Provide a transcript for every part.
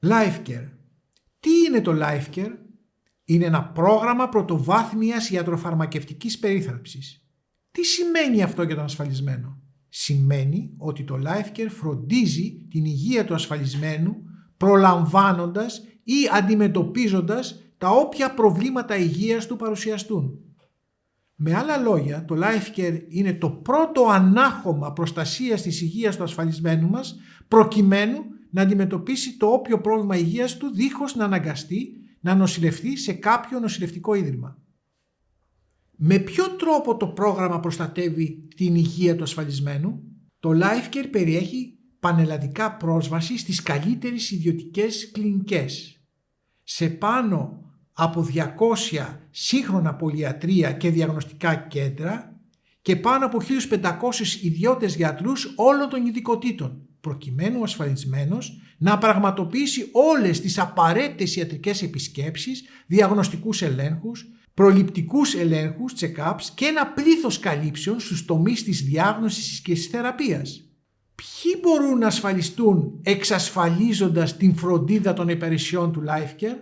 LifeCare. Τι είναι το LifeCare? Είναι ένα πρόγραμμα πρωτοβάθμιας ιατροφαρμακευτικής περίθαλψης. Τι σημαίνει αυτό για τον ασφαλισμένο? Σημαίνει ότι το LifeCare φροντίζει την υγεία του ασφαλισμένου προλαμβάνοντας ή αντιμετωπίζοντας τα όποια προβλήματα υγείας του παρουσιαστούν. Με άλλα λόγια, το LifeCare είναι το πρώτο ανάχωμα προστασίας της υγείας του ασφαλισμένου μας προκειμένου να αντιμετωπίσει το όποιο πρόβλημα υγείας του δίχως να αναγκαστεί να νοσηλευτεί σε κάποιο νοσηλευτικό ίδρυμα. Με ποιο τρόπο το πρόγραμμα προστατεύει την υγεία του ασφαλισμένου? Το LifeCare περιέχει πανελλαδικά πρόσβαση στις καλύτερες ιδιωτικές κλινικές, σε πάνω από 200 σύγχρονα πολυιατρία και διαγνωστικά κέντρα και πάνω από 1.500 ιδιώτες γιατρούς όλων των ειδικοτήτων, προκειμένου ο ασφαλισμένος να πραγματοποιήσει όλες τις απαραίτητες ιατρικές επισκέψεις, διαγνωστικούς ελέγχους, προληπτικούς ελέγχους, check-ups και ένα πλήθος καλύψεων στους τομείς της διάγνωσης και της θεραπείας. Ποιοι μπορούν να ασφαλιστούν εξασφαλίζοντας την φροντίδα των υπηρεσιών του LifeCare?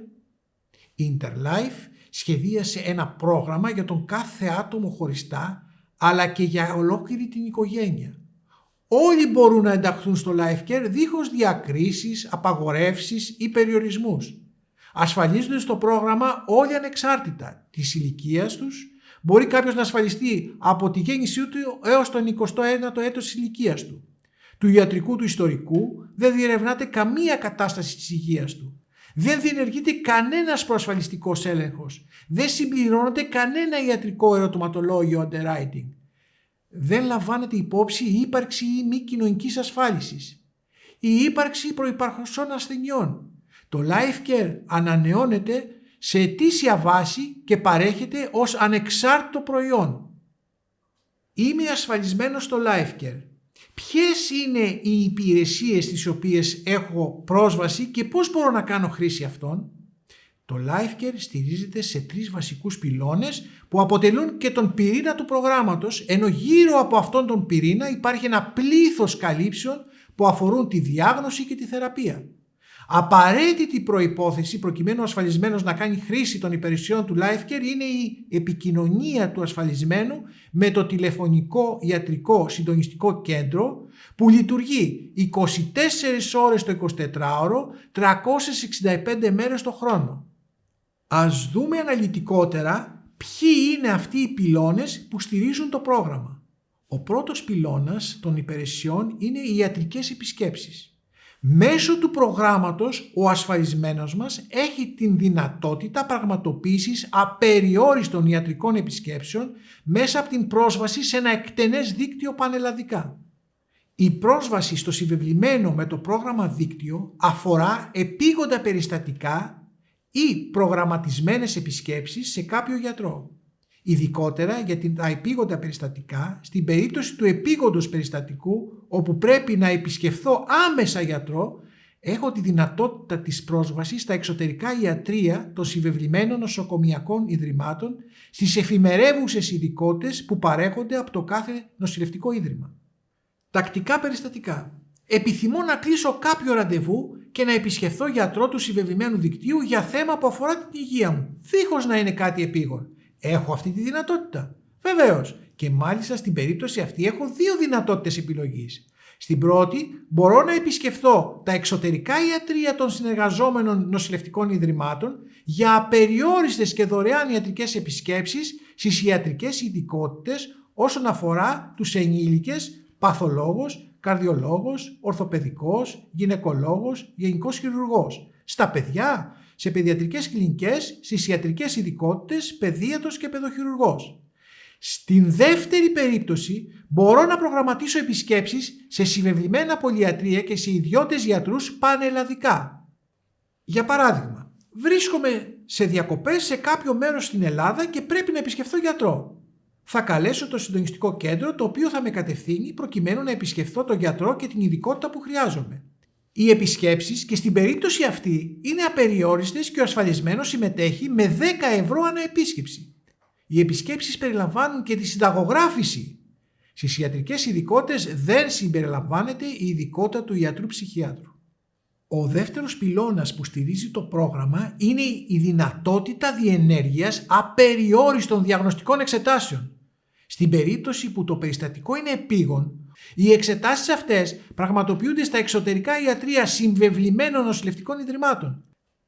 Η Interlife σχεδίασε ένα πρόγραμμα για τον κάθε άτομο χωριστά, αλλά και για ολόκληρη την οικογένεια. Όλοι μπορούν να ενταχθούν στο LifeCare δίχως διακρίσεις, απαγορεύσεις ή περιορισμούς. Ασφαλίζονται στο πρόγραμμα όλοι ανεξάρτητα της ηλικίας τους. Μπορεί κάποιος να ασφαλιστεί από τη γέννησή του έως τον 21ο έτος της ηλικίας του. Του ιατρικού του ιστορικού δεν διερευνάται καμία κατάσταση της υγείας του. Δεν διενεργείται κανένας προασφαλιστικός έλεγχος. Δεν συμπληρώνεται κανένα ιατρικό ερωτηματολόγιο underwriting. Δεν λαμβάνεται υπόψη η ύπαρξη ή μη κοινωνικής ασφάλισης. Η ύπαρξη προϋπαρχουσών ασθενειών. Το LifeCare ανανεώνεται σε ετήσια βάση και παρέχεται ως ανεξάρτητο προϊόν. Είμαι ασφαλισμένος στο LifeCare. Ποιες είναι οι υπηρεσίες στις οποίες έχω πρόσβαση και πώς μπορώ να κάνω χρήση αυτών? Το LifeCare στηρίζεται σε 3 βασικούς πυλώνες που αποτελούν και τον πυρήνα του προγράμματος, ενώ γύρω από αυτόν τον πυρήνα υπάρχει ένα πλήθος καλύψεων που αφορούν τη διάγνωση και τη θεραπεία. Απαραίτητη προϋπόθεση προκειμένου ο ασφαλισμένος να κάνει χρήση των υπηρεσιών του LifeCare είναι η επικοινωνία του ασφαλισμένου με το τηλεφωνικό ιατρικό συντονιστικό κέντρο που λειτουργεί 24 ώρες το 24ωρο, 365 μέρες το χρόνο. Ας δούμε αναλυτικότερα ποιοι είναι αυτοί οι πυλώνες που στηρίζουν το πρόγραμμα. Ο πρώτος πυλώνας των υπηρεσιών είναι οι ιατρικές επισκέψεις. Μέσω του προγράμματος ο ασφαλισμένος μας έχει την δυνατότητα πραγματοποίησης απεριόριστων ιατρικών επισκέψεων μέσα από την πρόσβαση σε ένα εκτενές δίκτυο πανελλαδικά. Η πρόσβαση στο συμβεβλημένο με το πρόγραμμα δίκτυο αφορά επίγοντα περιστατικά ή προγραμματισμένες επισκέψεις σε κάποιο γιατρό. Ειδικότερα για τα επίγοντα περιστατικά, στην περίπτωση του επίγοντος περιστατικού όπου πρέπει να επισκεφθώ άμεσα γιατρό, έχω τη δυνατότητα της πρόσβασης στα εξωτερικά ιατρεία των συμβεβλημένων νοσοκομιακών ιδρυμάτων στις εφημερεύουσες ειδικότητες που παρέχονται από το κάθε νοσηλευτικό ίδρυμα. Τακτικά περιστατικά. Επιθυμώ να κλείσω κάποιο ραντεβού και να επισκεφθώ γιατρό του συμβεβλημένου δικτύου για θέμα που αφορά την υγεία μου, δίχως να είναι κάτι επίγον. Έχω αυτή τη δυνατότητα? Βεβαίως. Και μάλιστα στην περίπτωση αυτή έχω 2 δυνατότητες επιλογής. Στην πρώτη μπορώ να επισκεφθώ τα εξωτερικά ιατρεία των συνεργαζόμενων νοσηλευτικών ιδρυμάτων για απεριόριστες και δωρεάν ιατρικές επισκέψεις στις ιατρικές ειδικότητες όσον αφορά τους ενήλικες, παθολόγος, καρδιολόγος, ορθοπαιδικός, γυναικολόγος, γενικός χειρουργός. Στα παιδιά, σε παιδιατρικές κλινικές, στις ιατρικές ειδικότητες, παιδίατρος και παιδοχειρουργός. Στην δεύτερη περίπτωση μπορώ να προγραμματίσω επισκέψεις σε συμβεβλημένα πολυιατρία και σε ιδιώτες γιατρούς πανελλαδικά. Για παράδειγμα, βρίσκομαι σε διακοπές σε κάποιο μέρος στην Ελλάδα και πρέπει να επισκεφθώ γιατρό. Θα καλέσω το συντονιστικό κέντρο το οποίο θα με κατευθύνει προκειμένου να επισκεφθώ τον γιατρό και την ειδικότητα που χρειάζομαι. Οι επισκέψεις και στην περίπτωση αυτή είναι απεριόριστες και ο ασφαλισμένος συμμετέχει με 10 ευρώ ανά επίσκεψη. Οι επισκέψεις περιλαμβάνουν και τη συνταγογράφηση. Στις ιατρικές ειδικότητες δεν συμπεριλαμβάνεται η ειδικότητα του ιατρού ψυχιάτρου. Ο δεύτερος πυλώνας που στηρίζει το πρόγραμμα είναι η δυνατότητα διενέργειας απεριόριστων διαγνωστικών εξετάσεων. Στην περίπτωση που το περιστατικό είναι επίγον, οι εξετάσεις αυτές πραγματοποιούνται στα εξωτερικά ιατρεία συμβεβλημένων νοσηλευτικών ιδρυμάτων.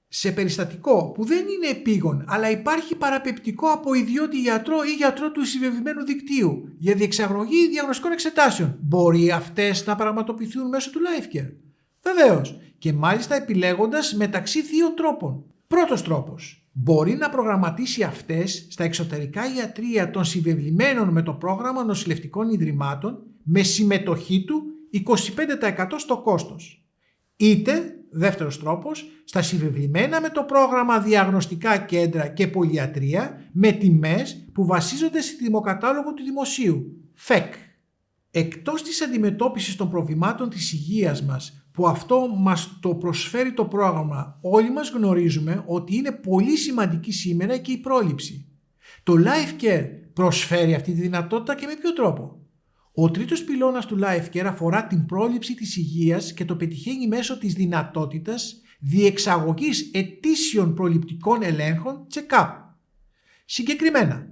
Σε περιστατικό που δεν είναι επίγον, αλλά υπάρχει παραπεπτικό από ιδιώτη γιατρό ή γιατρό του συμβεβλημένου δικτύου για διεξαγωγή διαγνωστικών εξετάσεων, μπορεί αυτές να πραγματοποιηθούν μέσω του LifeCare? Βεβαίως, και μάλιστα επιλέγοντας μεταξύ δύο τρόπων. Πρώτος τρόπος, μπορεί να προγραμματίσει αυτές στα εξωτερικά ιατρεία των συμβεβλημένων με το πρόγραμμα νοσηλευτικών ιδρυμάτων με συμμετοχή του 25% στο κόστος. Είτε, δεύτερος τρόπος, στα συμβεβλημένα με το πρόγραμμα διαγνωστικά κέντρα και πολυιατρία με τιμές που βασίζονται στη τιμοκατάλογο του δημοσίου, ΦΕΚ. Εκτός της αντιμετώπισης των προβλημάτων της υγείας μας, που αυτό μας το προσφέρει το πρόγραμμα, όλοι μας γνωρίζουμε ότι είναι πολύ σημαντική σήμερα και η πρόληψη. Το LifeCare προσφέρει αυτή τη δυνατότητα και με ποιο τρόπο? Ο τρίτος πυλώνας του LifeCare αφορά την πρόληψη της υγείας και το πετυχαίνει μέσω της δυνατότητας διεξαγωγής ετήσιων προληπτικών ελέγχων check-up. Συγκεκριμένα,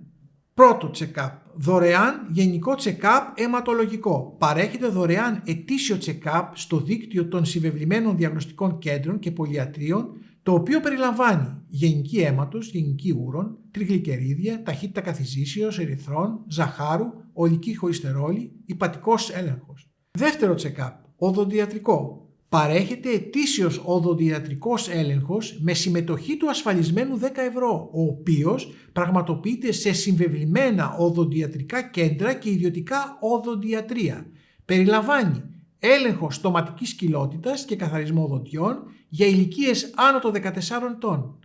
πρώτο check-up, δωρεάν γενικό check-up αιματολογικό. Παρέχεται δωρεάν ετήσιο check-up στο δίκτυο των συμβεβλημένων διαγνωστικών κέντρων και πολυιατρίων, το οποίο περιλαμβάνει γενική αίματος, γενική ούρων, τριγλικερίδια, ταχύτητα καθιζήσεως, ερυθρών, ζαχάρου, ολική χολυστερόλη, ηπατικός έλεγχος. Δεύτερο check-up, οδοντιατρικό. Παρέχεται ετήσιος οδοντιατρικός έλεγχος με συμμετοχή του ασφαλισμένου 10 ευρώ, ο οποίος πραγματοποιείται σε συμβεβλημένα οδοντιατρικά κέντρα και ιδιωτικά οδοντιατρία. Περιλαμβάνει έλεγχο στοματικής κοιλότητας και καθαρισμό δοντιών για ηλικίες άνω των 14 ετών.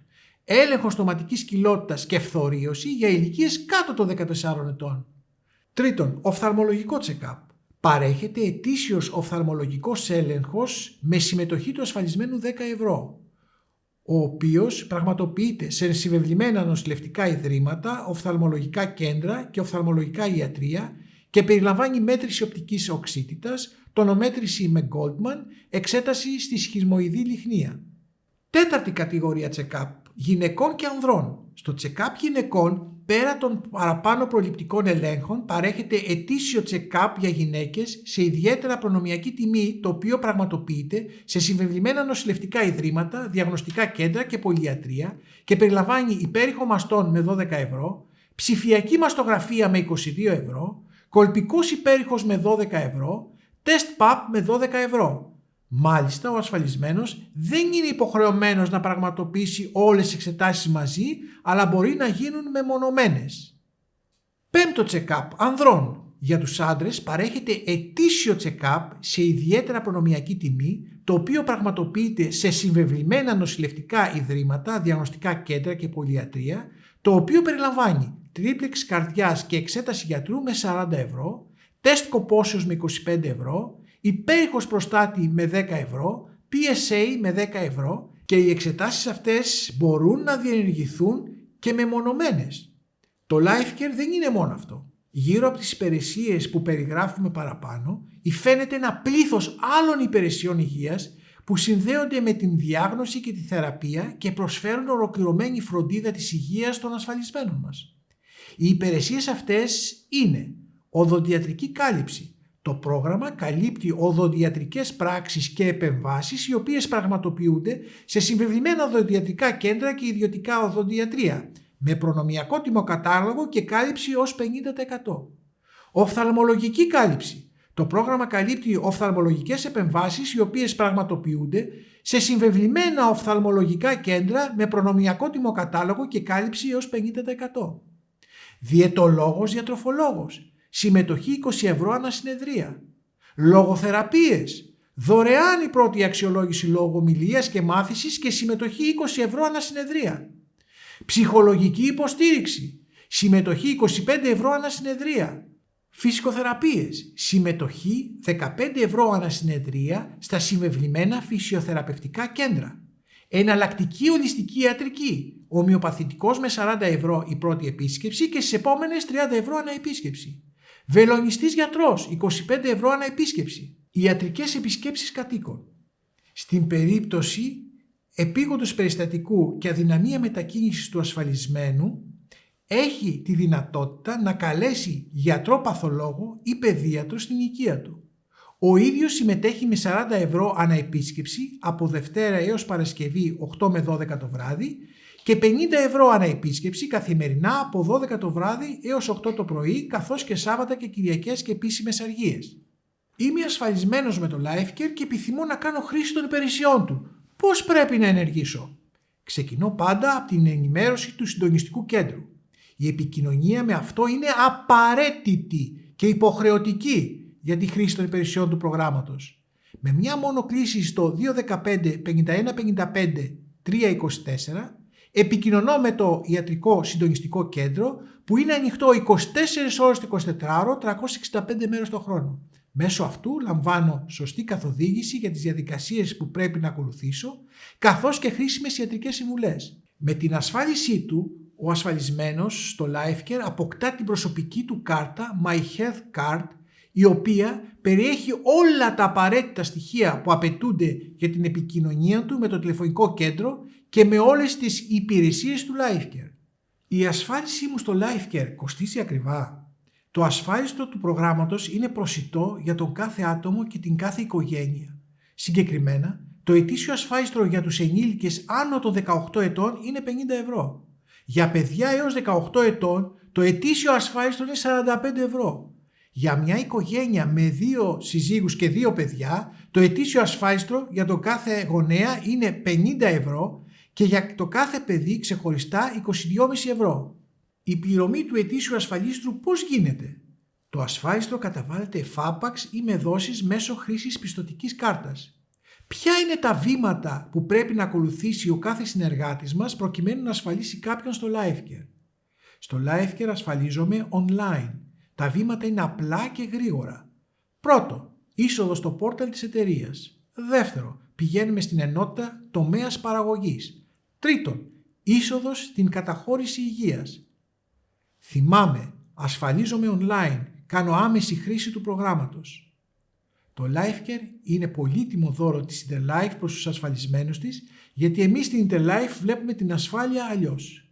Έλεγχο στοματικής κοιλότητας και φθορίωση για ηλικίες κάτω των 14 ετών. Τρίτον, οφθαλμολογικό check-up. Παρέχεται ετήσιος οφθαλμολογικός έλεγχος με συμμετοχή του ασφαλισμένου 10 ευρώ, ο οποίος πραγματοποιείται σε συμβεβλημένα νοσηλευτικά ιδρύματα, οφθαλμολογικά κέντρα και οφθαλμολογικά ιατρεία και περιλαμβάνει μέτρηση οπτικής οξύτητας, τονομέτρηση με Goldman, εξέταση στη σχισμοειδή λιχνία. Τέταρτη κατηγορία check-up, γυναικών και ανδρών. Στο check-up γυναικών, πέρα των παραπάνω προληπτικών ελέγχων, παρέχεται ετήσιο check-up για γυναίκες σε ιδιαίτερα προνομιακή τιμή, το οποίο πραγματοποιείται σε συμβεβλημένα νοσηλευτικά ιδρύματα, διαγνωστικά κέντρα και πολυιατρία και περιλαμβάνει υπέρηχο μαστών με 12 ευρώ, ψηφιακή μαστογραφία με 22 ευρώ, κολπικός υπέρηχος με 12 ευρώ, τεστ PAP με 12 ευρώ. Μάλιστα, ο ασφαλισμένος δεν είναι υποχρεωμένος να πραγματοποιήσει όλες τις εξετάσεις μαζί, αλλά μπορεί να γίνουν μεμονωμένες. Πέμπτο check-up ανδρών. Για τους άντρες παρέχεται ετήσιο check-up σε ιδιαίτερα προνομιακή τιμή, το οποίο πραγματοποιείται σε συμβεβλημένα νοσηλευτικά ιδρύματα, διαγνωστικά κέντρα και πολυιατρία, το οποίο περιλαμβάνει τρίπλεξ καρδιάς και εξέταση γιατρού με 40 ευρώ, τεστ κοπόσεως με 25 ευρώ, υπέρηχος προστάτη με 10 ευρώ, PSA με 10 ευρώ και οι εξετάσεις αυτές μπορούν να διενεργηθούν και μεμονωμένες. Το LifeCare δεν είναι μόνο αυτό. Γύρω από τις υπηρεσίες που περιγράφουμε παραπάνω, υφαίνεται ένα πλήθος άλλων υπηρεσιών υγείας που συνδέονται με την διάγνωση και τη θεραπεία και προσφέρουν ολοκληρωμένη φροντίδα της υγείας των ασφαλισμένων μας. Οι υπηρεσίες αυτές είναι οδοντιατρική κάλυψη. Το πρόγραμμα καλύπτει οδοντιατρικές πράξεις και επεμβάσεις οι οποίες πραγματοποιούνται σε συμβεβλημένα οδοντιατρικά κέντρα και ιδιωτικά οδοντιατρία με προνομιακό τιμοκατάλογο και κάλυψη ως 50%. Οφθαλμολογική κάλυψη. Το πρόγραμμα καλύπτει οφθαλμολογικές επεμβάσεις οι οποίες πραγματοποιούνται σε συμβεβλημένα οφθαλμολογικά κέντρα με προνομιακό τιμοκατάλογο και κάλυψη έως 50%. Διαιτολόγος, διατροφολόγος. Συμμετοχή 20 ευρώ ανά συνεδρία. Λογοθεραπείες. Δωρεάν η πρώτη αξιολόγηση λογομιλίας και μάθησης και συμμετοχή 20 ευρώ ανά συνεδρία. Ψυχολογική υποστήριξη. Συμμετοχή 25 ευρώ ανά συνεδρία. Φυσικοθεραπείες. Συμμετοχή 15 ευρώ ανά συνεδρία στα συμβεβλημένα φυσιοθεραπευτικά κέντρα. Εναλλακτική ολιστική ιατρική. Ομοιοπαθητικός με 40 ευρώ η πρώτη επίσκεψη και στις επόμενες 30 ευρώ ανά επίσκεψη. Βελονιστής γιατρός 25 ευρώ ανά επίσκεψη. Ιατρικές επισκέψεις κατοίκων. Στην περίπτωση επίγοντος περιστατικού και αδυναμία μετακίνησης του ασφαλισμένου, έχει τη δυνατότητα να καλέσει γιατρό παθολόγο ή παιδίατρο στην οικία του. Ο ίδιος συμμετέχει με 40 ευρώ ανά επίσκεψη από Δευτέρα έως Παρασκευή 8 με 12 το βράδυ και 50 ευρώ ανά επίσκεψη καθημερινά από 12 το βράδυ έως 8 το πρωί, καθώς και Σάββατα και Κυριακές και επίσημες αργίες. Είμαι ασφαλισμένος με το LifeCare και επιθυμώ να κάνω χρήση των υπηρεσιών του. Πώς πρέπει να ενεργήσω? Ξεκινώ πάντα από την ενημέρωση του συντονιστικού κέντρου. Η επικοινωνία με αυτό είναι απαραίτητη και υποχρεωτική για τη χρήση των υπηρεσιών του προγράμματος. Με μια μόνο κλήση στο 215 51 55 324 επικοινωνώ με το ιατρικό συντονιστικό κέντρο που είναι ανοιχτό 24 ώρες το 24ωρο, 365 μέρες το χρόνο. Μέσω αυτού λαμβάνω σωστή καθοδήγηση για τις διαδικασίες που πρέπει να ακολουθήσω, καθώς και χρήσιμες ιατρικές συμβουλές. Με την ασφάλισή του, ο ασφαλισμένος στο LifeCare αποκτά την προσωπική του κάρτα My Health Card, η οποία περιέχει όλα τα απαραίτητα στοιχεία που απαιτούνται για την επικοινωνία του με το τηλεφωνικό κέντρο και με όλες τις υπηρεσίες του LifeCare. Η ασφάλισή μου στο LifeCare κοστίζει ακριβά? Το ασφάλιστρο του προγράμματος είναι προσιτό για τον κάθε άτομο και την κάθε οικογένεια. Συγκεκριμένα, το ετήσιο ασφάλιστρο για τους ενήλικες άνω των 18 ετών είναι 50 ευρώ. Για παιδιά έως 18 ετών, το ετήσιο ασφάλιστρο είναι 45 ευρώ. Για μια οικογένεια με 2 συζύγους και 2 παιδιά, το ετήσιο ασφάλιστρο για τον κάθε γονέα είναι 50 ευρώ και για το κάθε παιδί ξεχωριστά 22,5 ευρώ. Η πληρωμή του ετήσιου ασφαλίστρου πώς γίνεται? Το ασφάλιστρο καταβάλλεται εφάπαξ ή με δόσεις μέσω χρήσης πιστωτικής κάρτας. Ποια είναι τα βήματα που πρέπει να ακολουθήσει ο κάθε συνεργάτης μας προκειμένου να ασφαλίσει κάποιον στο LifeCare? Στο LifeCare ασφαλίζομαι online. Τα βήματα είναι απλά και γρήγορα. Πρώτο, είσοδο στο πόρταλ της εταιρείας. Δεύτερο, πηγαίνουμε στην ενότητα τομέας παραγωγής. Τρίτον, είσοδος στην καταχώρηση υγείας. Θυμάμαι, ασφαλίζομαι online, κάνω άμεση χρήση του προγράμματος. Το LifeCare είναι πολύτιμο δώρο της Interlife προς τους ασφαλισμένους της, γιατί εμείς στην Interlife βλέπουμε την ασφάλεια αλλιώς.